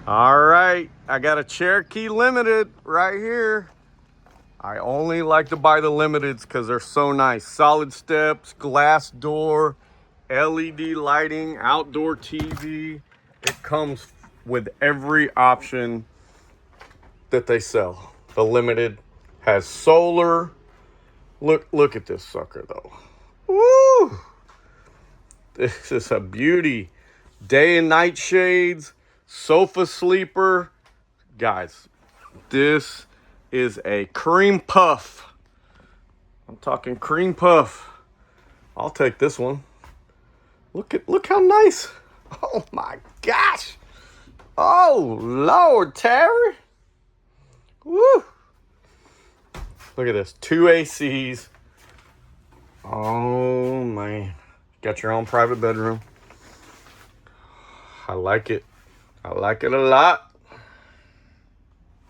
All right, I got a Cherokee Limited right here. I only like to buy the Limiteds because they're so nice. Solid steps, glass door, LED lighting, outdoor TV. It comes with every option that they sell. The Limited has solar. Look at this sucker though. Woo! This is a beauty. Day and night shades, sofa sleeper. Guys, this is a cream puff. I'm talking cream puff. I'll take this one. Look how nice. Oh my gosh. Oh Lord, Terry. Woo. Look at this. 2 ACs. Oh man. Got your own private bedroom. I like it. I like it a lot.